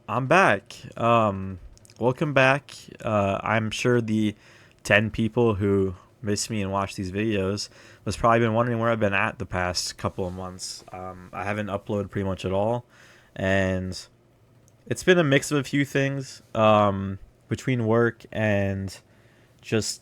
I'm back. Welcome back. I'm sure the 10 people who miss me and watch these videos has probably been wondering where I've been at the past couple of months. I haven't uploaded pretty much at all, and it's been a mix of a few things between work and just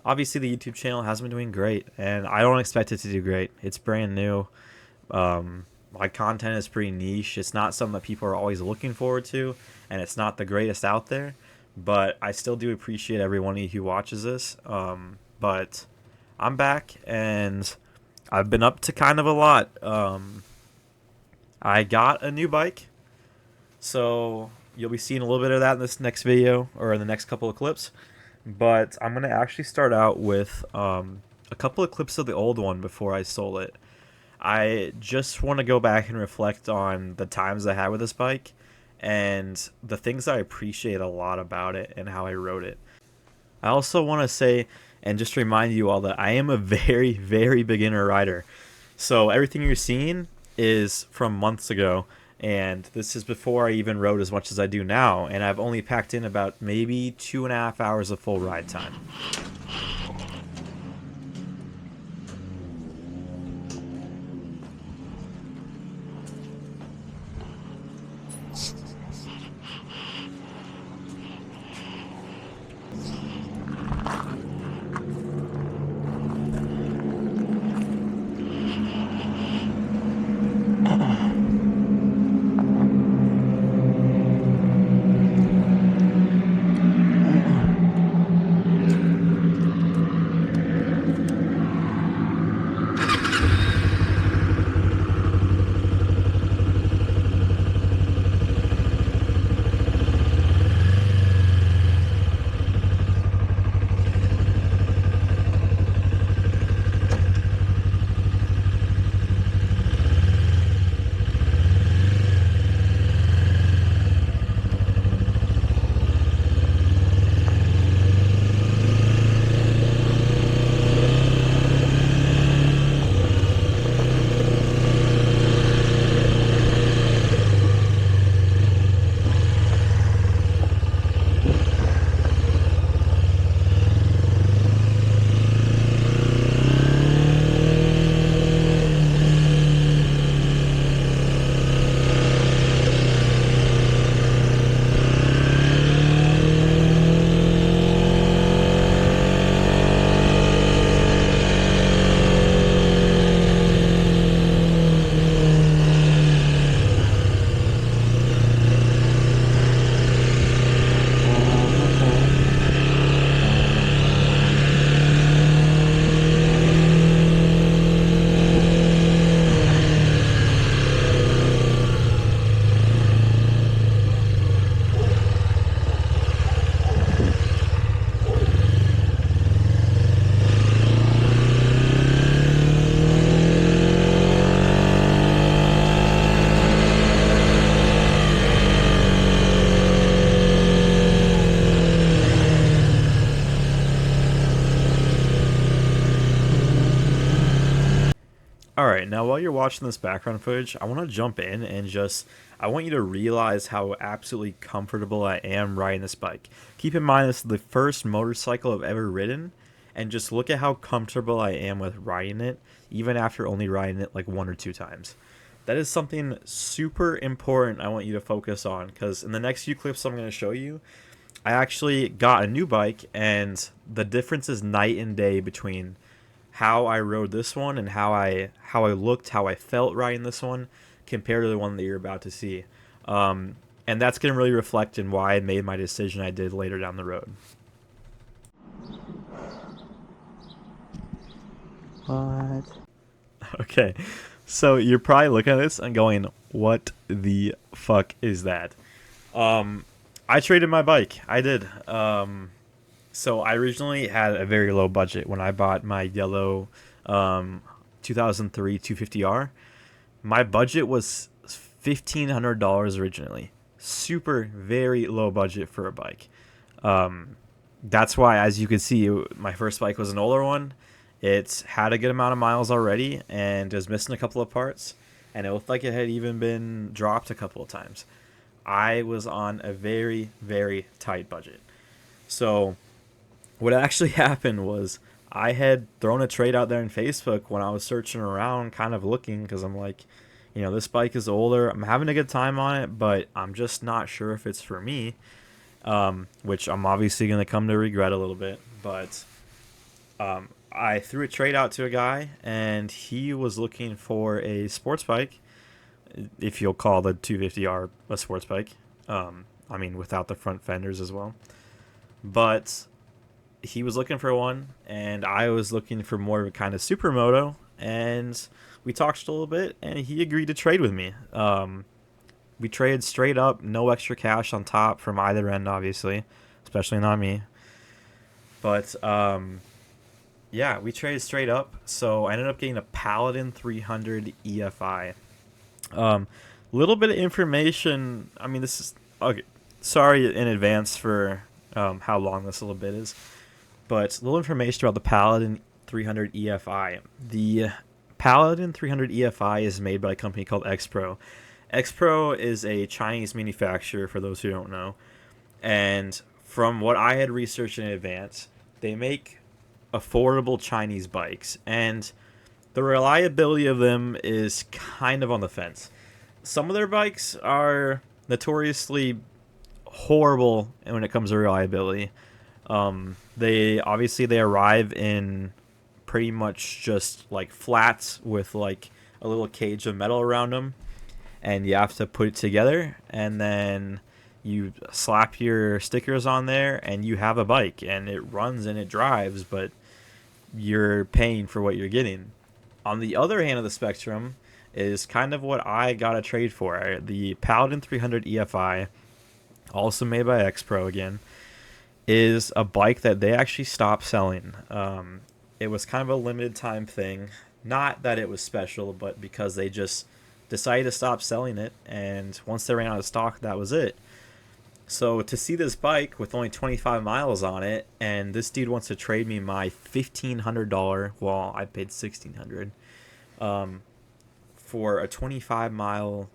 obviously the YouTube channel hasn't been doing great, and I don't expect it to do great. It's brand new. My content is pretty niche. It's not something that people are always looking forward to, and it's not the greatest out there. But I still do appreciate every one of you who watches this. But I'm back, and I've been up to kind of a lot. I got a new bike, so you'll be seeing a little bit of that in this next video or in the next couple of clips. But I'm gonna actually start out with a couple of clips of the old one before I sold it. I just want to go back and reflect on the times I had with this bike and the things I appreciate a lot about it and how I rode it. I also want to say and just remind you all that I am a very, very beginner rider. So everything you're seeing is from months ago, and this is before I even rode as much as I do now, and I've only packed in about maybe 2.5 hours of full ride time. Alright, now while you're watching this background footage, I want to jump in and I want you to realize how absolutely comfortable I am riding this bike. Keep in mind this is the first motorcycle I've ever ridden, and just look at how comfortable I am with riding it, even after only riding it like 1 or 2 times. That is something super important I want you to focus on, because in the next few clips I'm going to show you, I actually got a new bike, and the difference is night and day between how I rode this one and how I looked, how I felt riding this one compared to the one that you're about to see. And that's going to really reflect in why I made my decision I did later down the road. What? Okay, so you're probably looking at this and going, what the fuck is that? I traded my bike. I did. So I originally had a very low budget when I bought my yellow 2003 250R. My budget was $1,500 originally. Super, very low budget for a bike. Um, that's why, as you can see, my first bike was an older one. It had a good amount of miles already and was missing a couple of parts. And it looked like it had even been dropped a couple of times. I was on a very, very tight budget. So what actually happened was I had thrown a trade out there in Facebook when I was searching around, kind of looking, because I'm like, this bike is older. I'm having a good time on it, but I'm just not sure if it's for me, which I'm obviously going to come to regret a little bit. But I threw a trade out to a guy, and he was looking for a sports bike, if you'll call the 250R a sports bike. I mean, without the front fenders as well. But he was looking for one, and I was looking for more of a kind of supermoto, and we talked a little bit, and he agreed to trade with me. We traded straight up, no extra cash on top from either end, obviously, especially not me. But yeah, we traded straight up, so I ended up getting a Paladin 300 EFI. Little bit of information. I mean, this is okay. Sorry in advance for how long this little bit is, but a little information about the Paladin 300 EFI. The Paladin 300 EFI is made by a company called X-Pro. X-Pro is a Chinese manufacturer, for those who don't know, and from what I had researched in advance, they make affordable Chinese bikes, and the reliability of them is kind of on the fence. Some of their bikes are notoriously horrible when it comes to reliability. They arrive in pretty much just like flats with like a little cage of metal around them, and you have to put it together, and then you slap your stickers on there, and you have a bike, and it runs and it drives, but you're paying for what you're getting. On the other hand of the spectrum is kind of what I got a trade for. The Paladin 300 EFI, also made by X-Pro again, is a bike that they actually stopped selling. It was kind of a limited time thing. Not that it was special, but because they just decided to stop selling it, and once they ran out of stock, that was it. So to see this bike with only 25 miles on it, and this dude wants to trade me my $1,500, well, I paid $1,600, for a 25 mile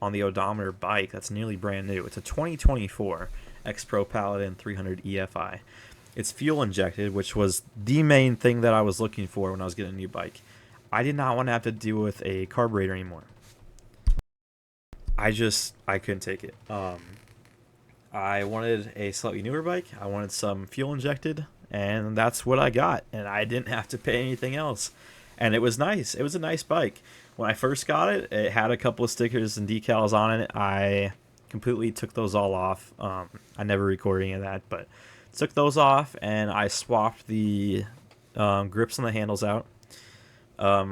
on the odometer bike that's nearly brand new. It's a 2024 X-Pro Paladin 300 EFI. It's fuel injected, which was the main thing that I was looking for when I was getting a new bike. I did not want to have to deal with a carburetor anymore. I couldn't take it. I wanted a slightly newer bike. I wanted some fuel injected, and that's what I got. And I didn't have to pay anything else. And it was nice. It was a nice bike. When I first got it, it had a couple of stickers and decals on it. I completely took those all off. I never recorded any of that, but took those off, and I swapped the grips on the handles out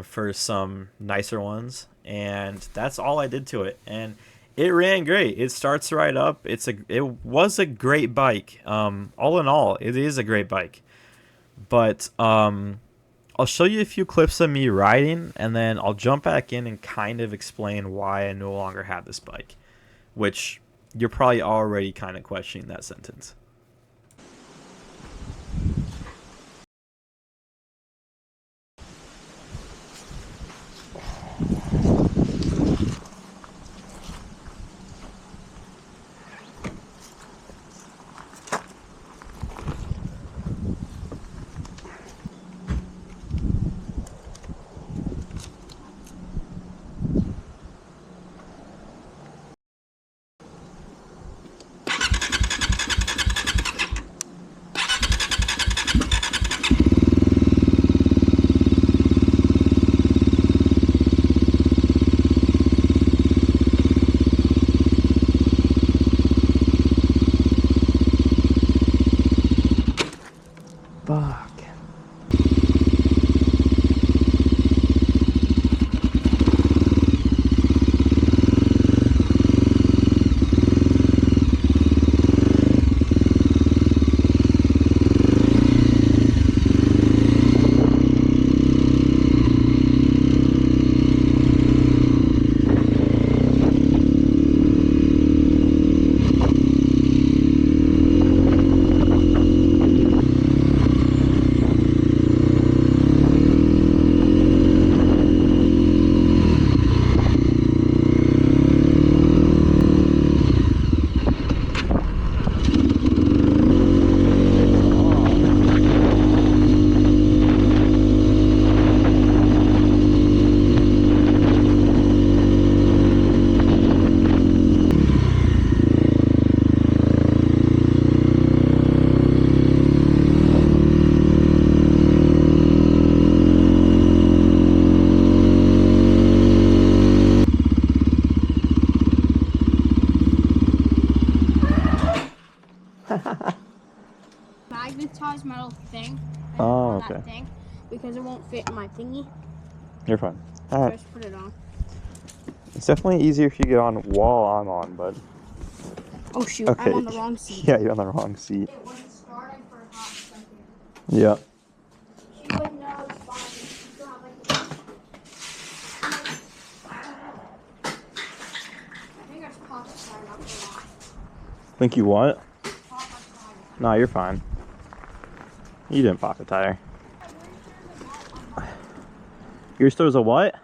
for some nicer ones. And that's all I did to it. And it ran great. It starts right up. It was a great bike. All in all, it is a great bike. But I'll show you a few clips of me riding, and then I'll jump back in and kind of explain why I no longer have this bike, which you're probably already kind of questioning that sentence. magnetized metal thing. Oh, okay. That thing, because it won't fit in my thingy. You're fine. All right. Just put it on. It's definitely easier if you get on while I'm on, but... Oh shoot, okay. I'm on the wrong seat. Yeah, you're on the wrong seat. It wasn't starting for a hot second. Yeah. She's like, no, it's fine. You still have like the... I think I just popped the tire, not the line. Think you what? Pop my tire. No, you're fine. You didn't pop the tire. Yours throws a what?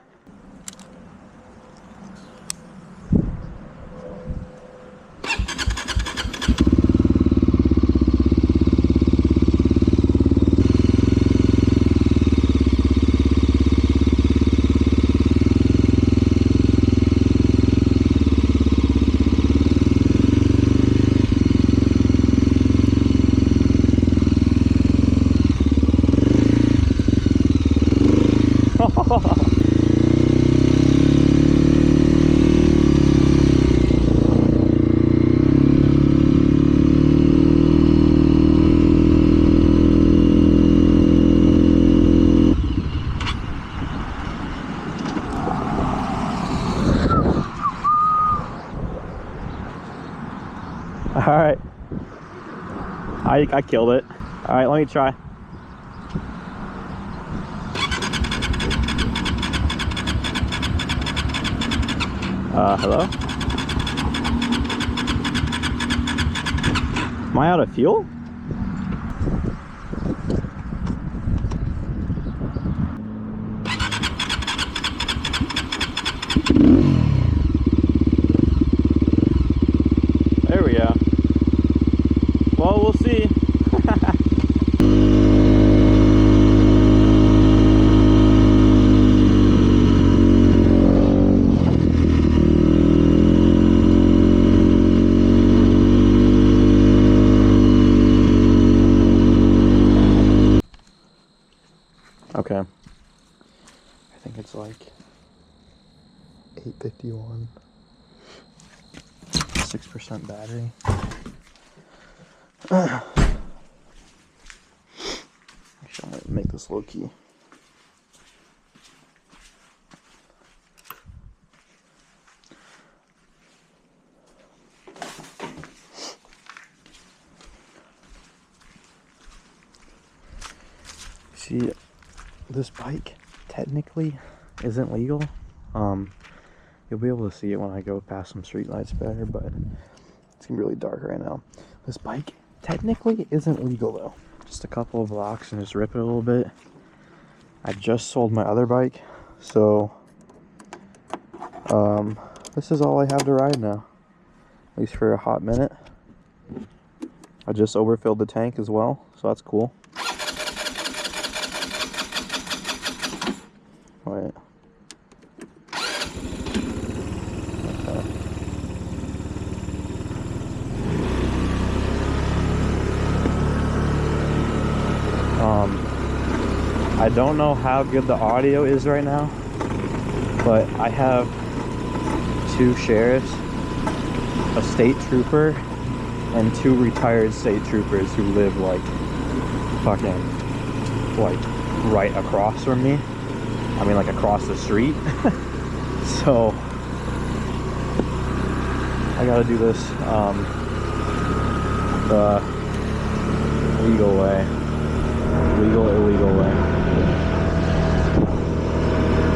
All right. I killed it. All right, let me try. Hello? Am I out of fuel? There we go. Well, we'll see. Okay. I think it's like 8:51. 6% battery. Actually, I'm gonna make this low key. See, this bike technically isn't legal. You'll be able to see it when I go past some street lights better, but it's gonna be really dark right now. This bike technically isn't legal though. Just a couple of blocks and just rip it a little bit. I just sold my other bike, so this is all I have to ride now, at least for a hot minute. I just overfilled the tank as well, so that's cool. Wait. Okay. I don't know how good the audio is right now, but I have 2 sheriffs, a state trooper, and 2 retired state troopers who live like fucking like right across from me. I mean, like across the street. So I gotta do this the legal way, illegal way,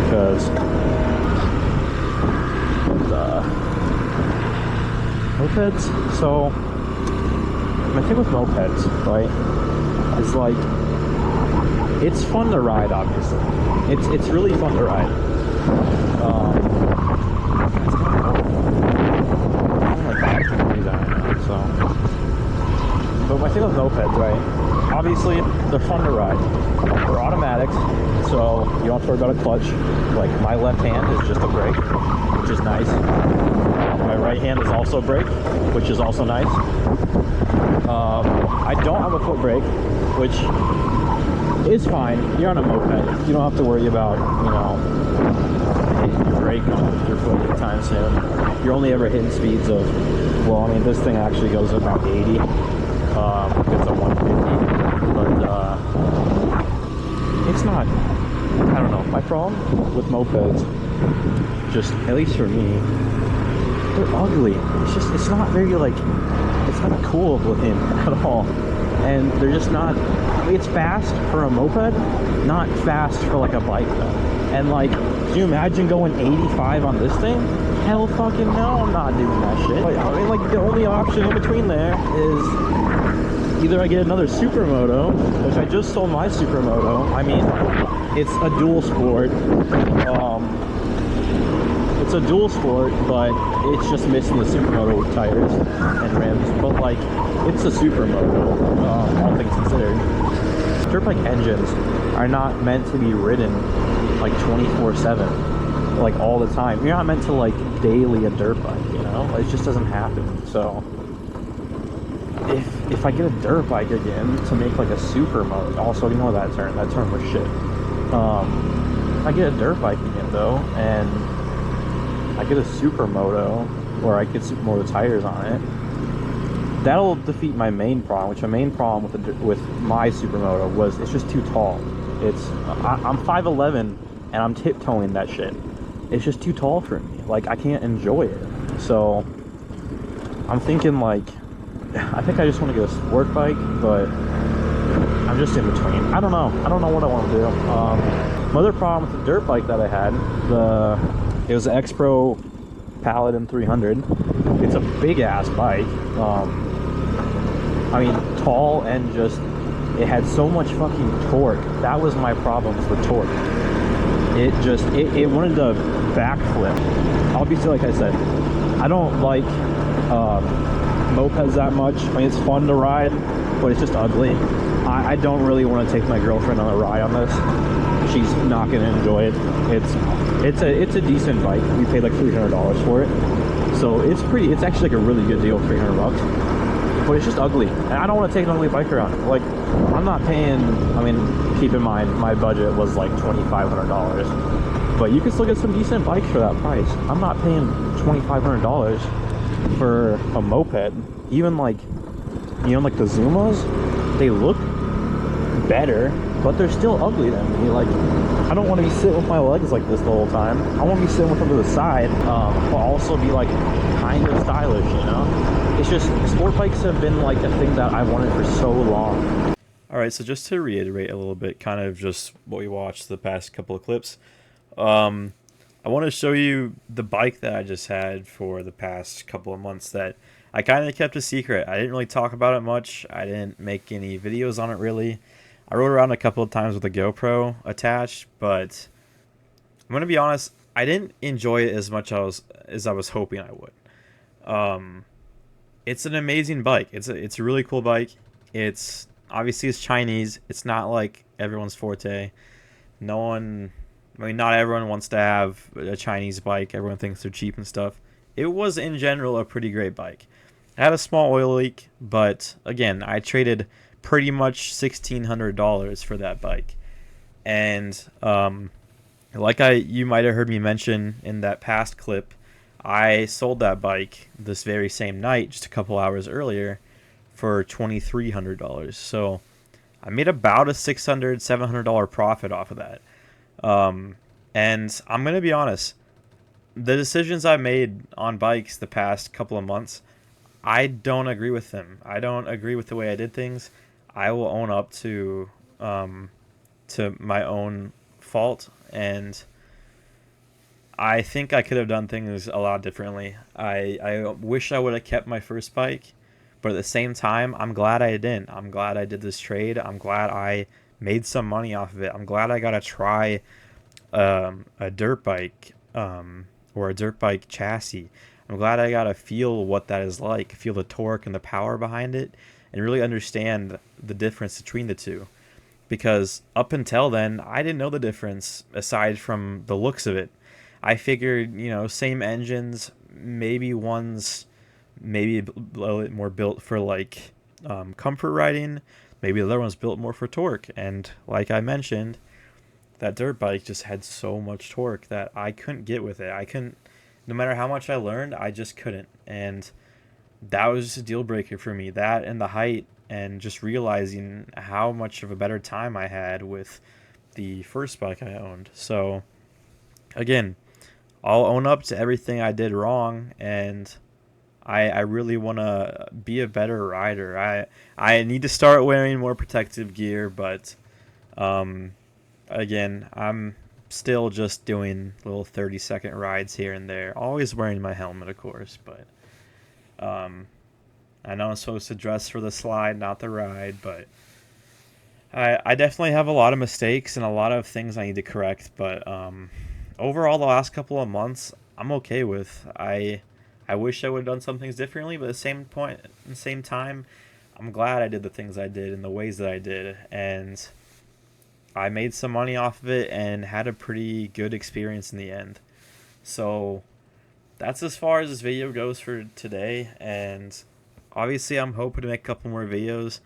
because mopeds. So my thing with mopeds, right, is like, it's fun to ride, obviously. It's really fun to ride. But my thing with mopeds, right, obviously they're fun to ride. They're automatics, so you don't have to worry about a clutch. Like, my left hand is just a brake, which is nice. My right hand is also a brake, which is also nice. I don't have a foot brake, which is fine. You're on a moped. You don't have to worry about, you know, hitting your brake on your foot anytime soon. You're only ever hitting speeds of, well, I mean, this thing actually goes about 80. It's a 150, but it's not. I don't know. My problem with mopeds, just at least for me, they're ugly. It's not very like, it's not cool looking at all, and they're just not. I mean, it's fast for a moped, not fast for like a bike though. And like, can you imagine going 85 on this thing? Hell fucking no, I'm not doing that shit. Like, I mean, like the only option in between there is either I get another supermoto, which I just sold my supermoto. I mean, it's a dual sport. It's a dual sport, but it's just missing the supermoto tires and rims. But like, it's a supermoto, all things considered. Dirt bike engines are not meant to be ridden like 24/7, like all the time. You're not meant to like daily a dirt bike, you know? It just doesn't happen. So if I get a dirt bike again to make like a supermoto, also ignore that term. That term was shit. If I get a dirt bike again though, and I get a supermoto where I get supermoto tires on it, that'll defeat my main problem. Which my main problem with my supermoto was it's just too tall. I'm 5'11" and I'm tiptoeing that shit. It's just too tall for me. Like, I can't enjoy it. So I'm thinking like, I think I just want to get a sport bike, but I'm just in between. I don't know what I want to do. My other problem with the dirt bike that I had, it was the X Pro Paladin 300. It's a big ass bike. I mean, tall, and just, it had so much fucking torque. That was my problem, was the torque. It wanted to backflip. Obviously, like I said, I don't like mopeds that much. I mean, it's fun to ride, but it's just ugly. I don't really want to take my girlfriend on a ride on this. She's not going to enjoy it. It's a decent bike. We paid like $300 for it, so it's actually like a really good deal, $300. But it's just ugly, and I don't want to take an ugly bike around. Like, I'm not paying. I mean, keep in mind my budget was like $2,500, but you can still get some decent bikes for that price. I'm not paying $2,500 for a moped. Even like, you know, like the Zumas, they look better, but they're still ugly to me. Like, I don't want to be sitting with my legs like this the whole time. I want to be sitting with them to the side, but also be like kind of stylish, you know? It's just, sport bikes have been like a thing that I wanted for so long. All right, so just to reiterate a little bit, kind of just what we watched the past couple of clips, I want to show you the bike that I just had for the past couple of months that I kind of kept a secret. I didn't really talk about it much. I didn't make any videos on it really. I rode around a couple of times with a GoPro attached, but I'm gonna be honest, I didn't enjoy it as much as I was hoping I would. It's an amazing bike. It's a really cool bike. It's obviously it's Chinese. It's not like everyone's forte. Not everyone wants to have a Chinese bike. Everyone thinks they're cheap and stuff. It was in general a pretty great bike. It had a small oil leak, but again, I traded pretty much $1,600 for that bike. And like you might have heard me mention in that past clip, I sold that bike this very same night, just a couple hours earlier, for $2,300. So I made about a $600, $700 profit off of that. And I'm going to be honest, the decisions I made on bikes the past couple of months, I don't agree with them. I don't agree with the way I did things. I will own up to my own fault, and I think I could have done things a lot differently. I wish I would have kept my first bike, but at the same time, I'm glad I didn't. I'm glad I did this trade. I'm glad I made some money off of it. I'm glad I got to try a dirt bike or a dirt bike chassis. I'm glad I got to feel what that is like, feel the torque and the power behind it, and really understand the difference between the two. Because up until then, I didn't know the difference aside from the looks of it. I figured, same engines, maybe one's maybe a little bit more built for like comfort riding, maybe the other one's built more for torque. And like I mentioned, that dirt bike just had so much torque that I couldn't get with it. No matter how much I learned, I just couldn't. And that was just a deal breaker for me. That and the height and just realizing how much of a better time I had with the first bike I owned. So again, I'll own up to everything I did wrong, and I really want to be a better rider. I need to start wearing more protective gear, but um, again, I'm still just doing little 30-second rides here and there. Always wearing my helmet, of course, but um, I know I'm supposed to dress for the slide, not the ride, but I definitely have a lot of mistakes and a lot of things I need to correct, but overall, the last couple of months, I'm okay with. I wish I would have done some things differently, but at the same time, I'm glad I did the things I did in the ways that I did, and I made some money off of it and had a pretty good experience in the end. So that's as far as this video goes for today, and obviously I'm hoping to make a couple more videos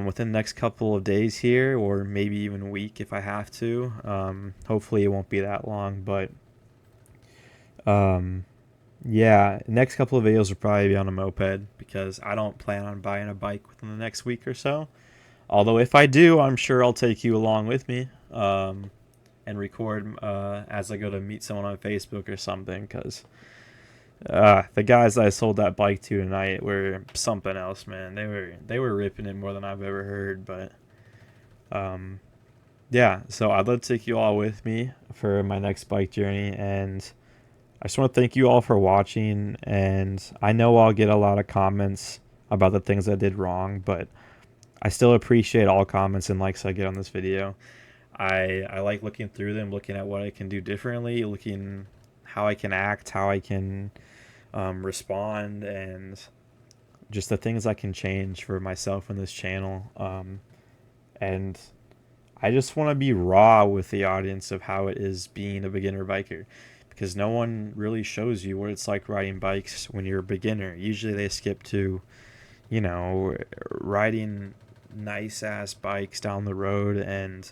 within the next couple of days here, or maybe even a week if I have to. Hopefully it won't be that long, but yeah, next couple of videos will probably be on a moped because I don't plan on buying a bike within the next week or so. Although if I do, I'm sure I'll take you along with me and record as I go to meet someone on Facebook or something, because the guys I sold that bike to tonight were something else, man. They were ripping it more than I've ever heard. But yeah, so I'd love to take you all with me for my next bike journey, and I just want to thank you all for watching. And I know I'll get a lot of comments about the things I did wrong, but I still appreciate all comments and likes I get on this video. I like looking through them, looking at what I can do differently, looking how I can act, how I can respond, and just the things I can change for myself in this channel. And I just want to be raw with the audience of how it is being a beginner biker, because no one really shows you what it's like riding bikes when you're a beginner. Usually they skip to, you know, riding nice ass bikes down the road and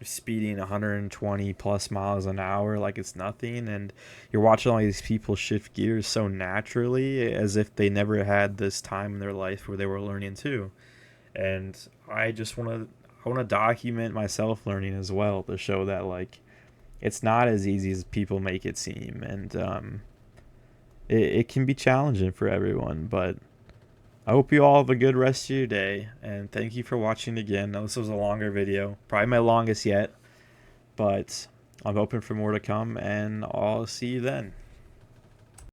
speeding 120 plus miles an hour like it's nothing, and you're watching all these people shift gears so naturally as if they never had this time in their life where they were learning too. And I want to document myself learning as well, to show that like it's not as easy as people make it seem, and it can be challenging for everyone. But I hope you all have a good rest of your day, and thank you for watching again. Now, this was a longer video, probably my longest yet, but I'm hoping for more to come, and I'll see you then.